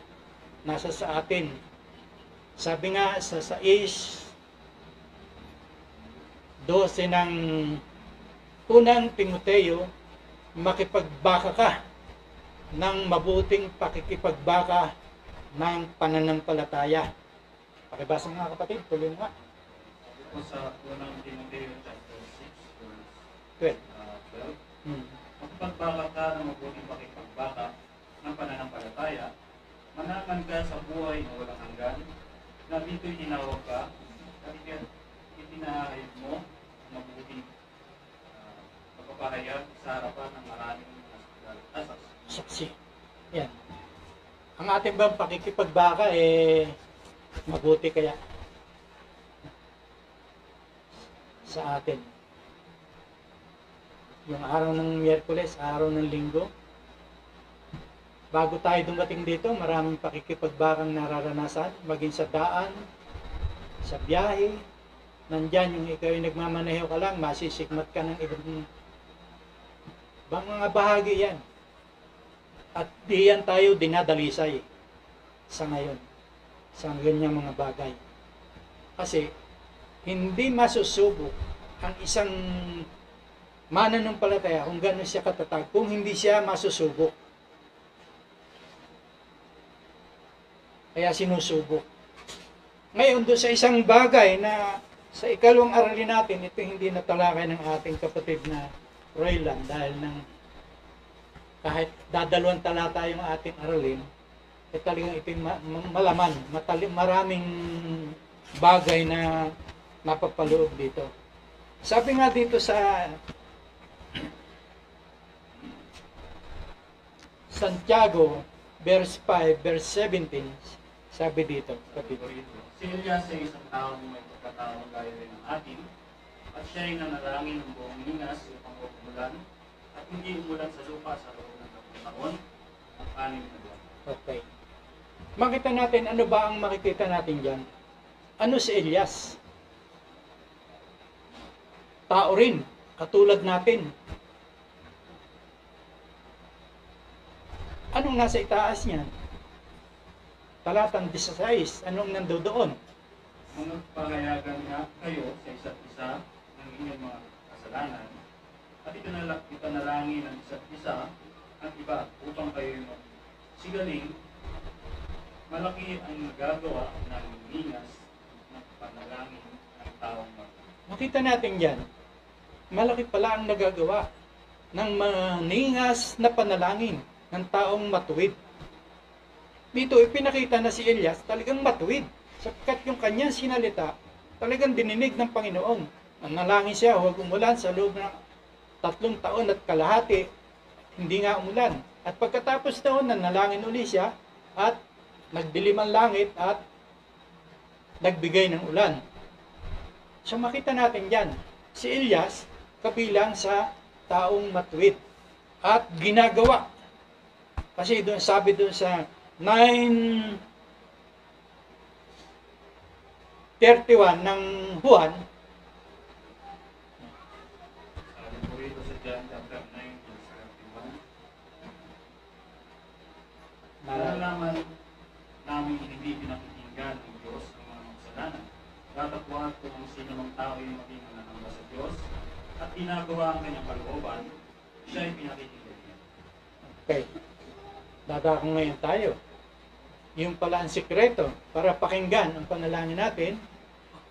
nasa sa atin. Sabi nga sa 6:12 ng unang Timoteo, makipagbaka ka ng mabuting pakikipagbaka ng pananampalataya. Pakibasa nga kapatid, tuloy nga. Ito sa unang Timoteo chapter 6 verse 12. 12. Makipagbaka ka ng mabuting pakikipagbaka ng pananampalataya, manaman ka sa buhay na walang hanggan, na dito'y tinawag ka, at itinahayag mo ang mabuting pagpapahayag sa harapan ng maraming asas. Saksi. Yan. Ang ating bang pakikipagbaka mabuti kaya sa atin. Yung araw ng Miyerkules, araw ng Linggo, bago tayo dumating dito, maraming pakikipagbakang nararanasan, maging sa daan, sa biyahe, nandyan yung ikaw yung nagmamaneho ka lang, masisikmat ka ng ibang mga bahagi yan. At diyan tayo dinadalisay sa ngayon, sa ganyang mga bagay. Kasi, hindi masusubok ang isang mananampalataya kung gano'n siya katatag, kung hindi siya masusubok. Kaya sinusubok. Ngayon, doon sa isang bagay na sa ikalawang aralin natin, ito hindi natalakay ng ating kapatid na Royland dahil kahit dadalawang talata yung ating aralin, talagang ito malaman, maraming bagay na napapaloob dito. Sabi nga dito sa Santiago, verse 5, verse 17, sabi dito, kapitolito. Si Elias ay isang taong may pagkataong gaya rin ng atin, at siya ay nanalangin ng buong ningas upang umulan, at hindi umulan sa lupa sa loob ng 10 taon at 6 na buwan. Okay. Makita natin, ano ba ang makikita natin dyan? Ano si Elias? Tao rin, katulad natin. Anong nasa itaas niyan? Talatang 16, anong nandoon? Magpahayagan nga kayo sa isa't isa ng inyong mga kasalanan, at ipanalangin ng isa't isa at iba upang kayo magsigaling. Malaki ang nagagawa ng ningas ng panalangin ng taong matuwid. Makita natin yan. Malaki pala ang nagagawa ng maningas na panalangin ng taong matuwid. Dito, ipinakita na si Elias talagang matuwid. Sapagkat yung kanyang sinalita, talagang dininig ng Panginoon. Nanalangin siya, huwag umulan sa loob ng 3 taon at kalahati. Hindi nga umulan. At pagkatapos noon, nanalangin uli siya at nagdilim ang langit at nagbigay ng ulan. So makita natin yan. si Elias kabilang sa taong matuwid at ginagawa. Kasi doon sabi doon sa 9:31 ng Juan, Sabi po rito sa John chapter 9, verse 31. Nalalaman namin hindi pinakikinggan ng Diyos ang mga makasalanan. Datapwat kung ang sino mang tao ay maging mananamba sa Diyos at ginagawa ang kanyang kalooban, siya ay pinakikinggan niya. okay, dadako ngayon tayo. Yung pala ang sikreto para pakinggan ang panalangin natin,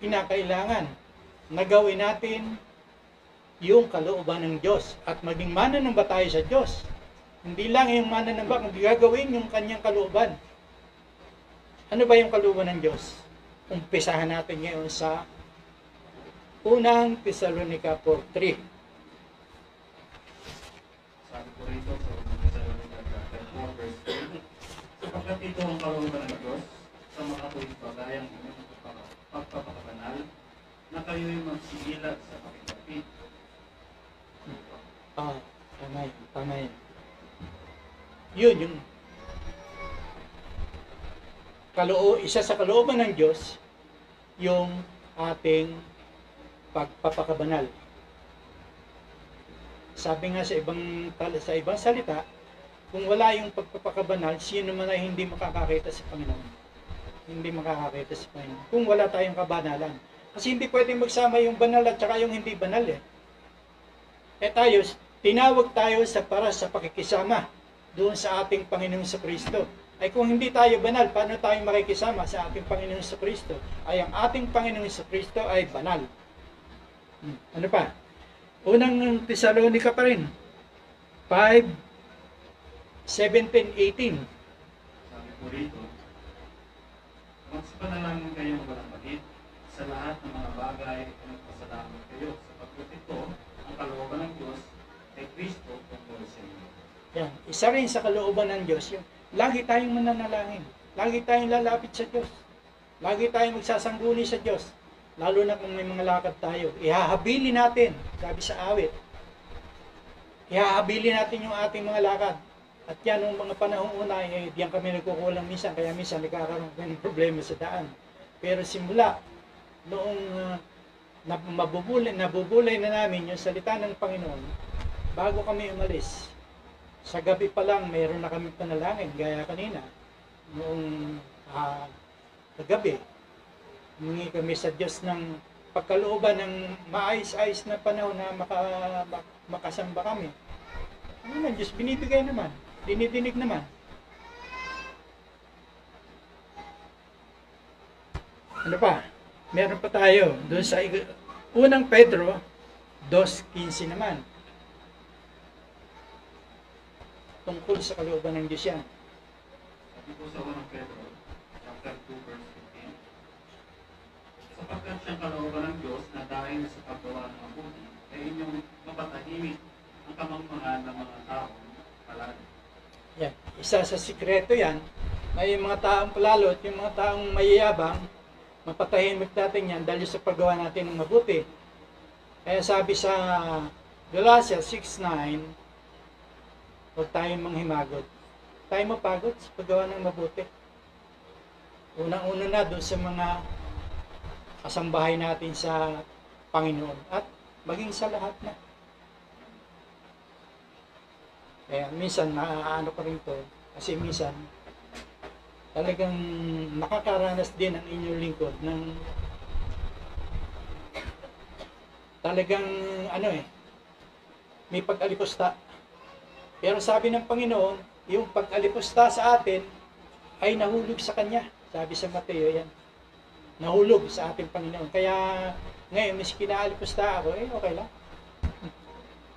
kinakailangan nagawin natin yung kalooban ng Diyos at maging mananamba tayo sa Diyos. Hindi lang yung mananamba, kundi gagawin yung kanyang kalooban. Ano ba yung kalooban ng Diyos? Umpisahan natin ngayon sa unang Thessalonica 4:3. Sabi po rito sa Thessalonica chapter 4, verse 3. Sapagkat ito ang kalooban ng Diyos sa makatuwid bagayang inyong pagpapakabanal na kayo'y magsigilat sa pakikapit. Tama yun. Yun, yung isa sa kalooban ng Diyos, yung ating pagpapakabanal. Sabi nga sa ibang salita, kung wala yung pagpapakabanal, sino man ay hindi makakakita sa Panginoon. Hindi makakakita sa Panginoon. Kung wala tayong kabanalan. Kasi hindi pwedeng magsama yung banal at saka yung hindi banal eh. Tayo, tinawag tayo para sa pakikisama doon sa ating Panginoon sa Kristo. Ay kung hindi tayo banal, paano tayo makikisama sa ating Panginoon sa Kristo? Ay ang ating Panginoon sa Kristo ay banal. Ano pa? Unang Thessalonica pa rin. 5:17-18. Sabi po rito, magsipanalangin kayong walang bagit sa lahat ng mga bagay at nagpasalamat kayo sapagkat ito ang kalooban ng Diyos kay Kristo tungkol sa inyo. Yan. Isa rin sa kalooban ng Diyos, yung lagi tayong mananalangin. Lagi tayong lalapit sa Diyos. Lagi tayong magsasangguni sa Diyos. Lalo na kung may mga lakad tayo. Ihahabili natin, sabi sa awit. Ihahabili natin yung ating mga lakad. At yan, nung mga panahong una, diyan kami nagkukulang minsan, kaya minsan nagkakaroon kami ng problema sa daan. Pero simula, noong nabubulay na namin yung salita ng Panginoon, bago kami umalis, sa gabi pa lang, mayroon na kami panalangin, gaya kanina, noong kagabi, humingi kami sa Diyos ng pagkalooban ng maayos-ayos na panahon na makasamba kami. Ano na, Diyos binibigay naman, dinidinig naman. Ano pa? Meron pa tayo doon sa unang Pedro 2:15 naman. Tungkol sa kalooban ng Diyos yan. Sabi po sa unang Pedro, chapter 2, verse 15. Sapagkat siyang kalooban ng Diyos na dahil sa paggawa ng mabuti, ay inyong mapatahimik ang kamangmangan ng mga taong palalo. Yan. Isa sa sikreto yan, na yung mga taong palalo at yung mga taong mayayabang, mapatahimik natin yan dahil sa paggawa natin ng mabuti. Kaya sabi sa Galatians 6:9, huwag tayong manghimagot. Tayo mapagod sa paggawa ng mabuti. Unang-una na doon sa mga kasambahay natin sa Panginoon at maging sa lahat na. Kaya minsan naaano ko rin to kasi minsan talagang nakakaranas din ang inyong lingkod ng talagang may pag-alipusta. Pero sabi ng Panginoon, yung pag-alipusta sa atin ay nahulog sa Kanya. Sabi sa Mateo yan. Nahulog sa ating Panginoon. Kaya ngayon, miski naalipusta ako, okay lang.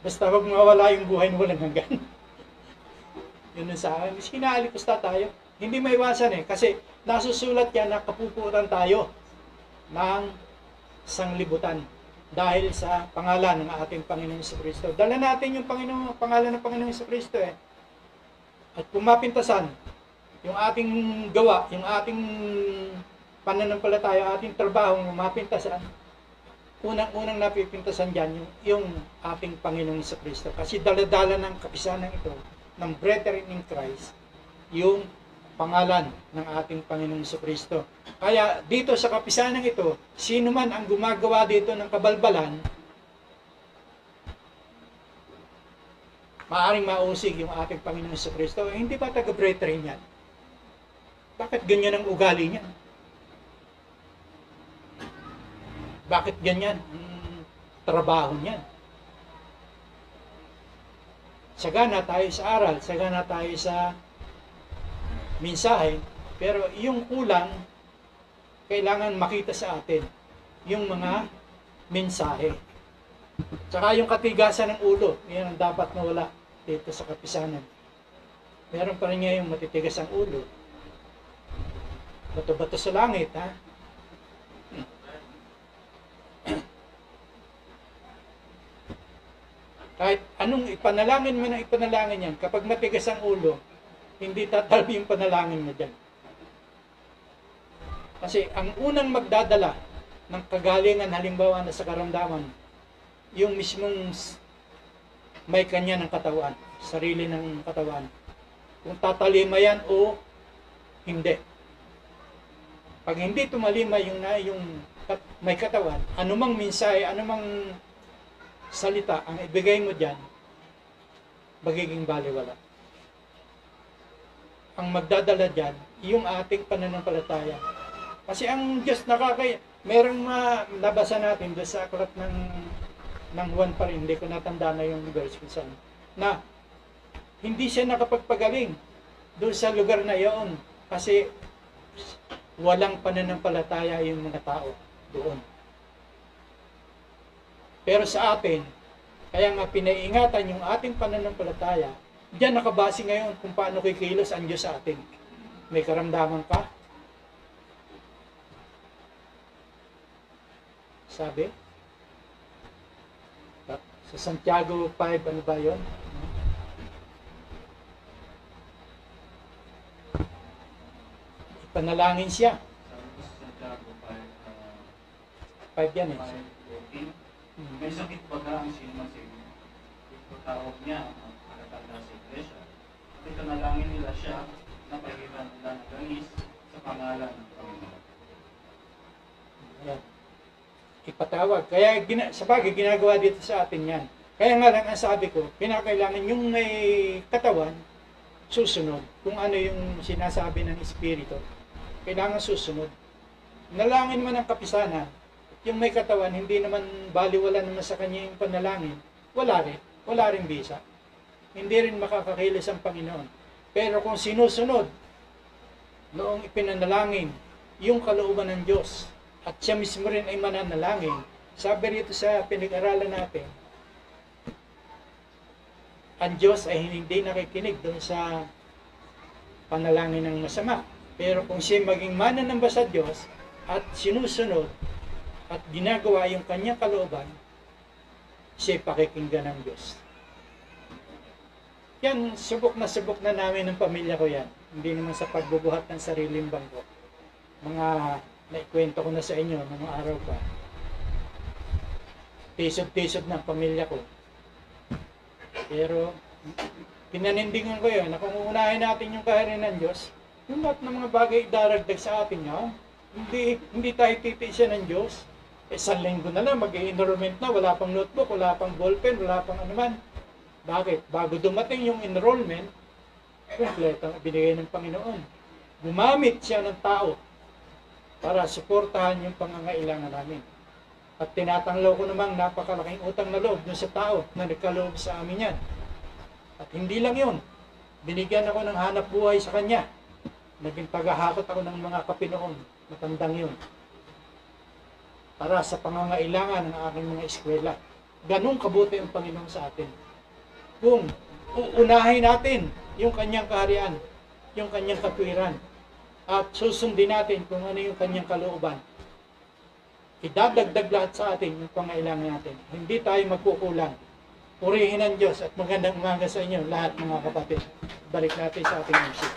Basta wag mawala yung buhay na walang hanggan. Yun ang sa akin. Miski naalipusta tayo. Hindi maiwasan kasi nasusulat yan na kapuputan tayo ng sanglibutan dahil sa pangalan ng ating Panginoon sa Kristo. Dala natin yung pangalan ng Panginoon sa Kristo At kung mapintasan, yung ating gawa, yung ating pananampalataya, ating trabaho, mapintasan, unang-unang napipintasan dyan yung ating Panginoong Kristo. Kasi daladala ng kapisanan ito, ng brethren in Christ, yung pangalan ng ating Panginoong Kristo. Kaya dito sa kapisanan ito, sino man ang gumagawa dito ng kabalbalan, maaring mausig yung ating Panginoong Kristo. Hindi ba taga-brethren yan? Bakit ganyan ang ugali niya? Bakit ganyan ang trabaho niya? Sagana tayo sa aral, sagana tayo sa mensahe, pero yung kulang, kailangan makita sa atin yung mga mensahe. Tsaka yung katigasan ng ulo, yan ang dapat mawala dito sa kapisanan. Meron pa rin nga yung matitigas ang ulo. Bato-bato sa langit, ha? Kahit anong ipanalangin mo na ipanalangin yan, kapag matigas ang ulo, hindi tatalbi yung panalangin mo dyan. Kasi ang unang magdadala ng kagalingan, halimbawa na sa karamdaman, yung mismong may kanya ng katawan, sarili ng katawan. Kung tatalima yan o hindi. Pag hindi tumalima yung may katawan, anumang mensahe, anumang salita ang ibigay mo dyan, magiging baliwala. Ang magdadala dyan, yung ating pananampalataya. Kasi ang Diyos merong nabasa natin doon sa aklat ng Juan pa rin, hindi ko natanda na yung verse kung saan, na hindi siya nakapagpagaling doon sa lugar na iyon kasi walang pananampalataya yung mga tao doon. Pero sa atin, kaya nga pinaiingatan yung ating pananampalataya, diyan nakabase ngayon kung paano kikilos ang Diyos sa atin. May karamdaman ka? Sabi? Sa Santiago 5, ano ba yun? Ipanalangin siya. Santiago 5 yan eh. 5:14. May sakit baga ang sinumasin. Ipatawag niya ang nakatanda sa iglesia. At ipanalangin nila siya na pagitan nila ng ganis sa pangalan ng Panginoon. Yan. Ipatawag. Kaya sa bagay, ginagawa dito sa atin yan. Kaya nga lang ang sabi ko, pinakailangan yung may katawan, susunod. Kung ano yung sinasabi ng Espiritu, kailangan susunod. Nalangin mo ng kapisanan, yung may katawan, hindi naman baliwala naman sa kanya yung panalangin, wala rin bisa. Hindi rin makakakilos ang Panginoon. Pero kung sinusunod, noong ipinanalangin, yung kalooban ng Diyos, at siya mismo rin ay mananalangin, sabi rito sa pinag-aralan natin, ang Diyos ay hindi nakikinig doon sa panalangin ng masama. Pero kung siya maging mananamba sa Diyos, at sinusunod, at ginagawa yung kanyang kalooban, siya pakikinggan ng Diyos. Yan, subok na namin ng pamilya ko yan. Hindi naman sa pagbubuhat ng sariling bangko. Mga naikwento ko na sa inyo ng araw pa. Tisod-tisod ng pamilya ko. Pero, pinanindingan ko yun na kung uunahin natin yung kaharian ng Diyos, yung lahat ng mga bagay daragdag sa atin niya, hindi tayo titiisan ng Diyos. Isang linggo na lang, mag-i-enrollment na, wala pang notebook, wala pang ballpen, wala pang anuman. Bakit? Bago dumating yung enrollment, kompleto ang binigay ng Panginoon. Gumamit siya ng tao para suportahan yung pangangailangan namin. At tinatanglaw ko namang napakalaking utang na loob dun sa tao na nagkaloob sa amin yan. At hindi lang yun, binigyan ako ng hanap buhay sa kanya. Naging tagahakot ako ng mga kapinoon, matandang yun, para sa pangangailangan ng aking mga eskwela. Ganun kabuti ang Panginoon sa atin. Kung uunahin natin yung kanyang kaharian, yung kanyang katwiran, at susundin natin kung ano yung kanyang kalooban, idadagdag lahat sa atin yung pangailangan natin. Hindi tayo magkukulang. Purihin ang Diyos at magandang umaga sa inyo lahat mga kapatid. Balik natin sa ating music.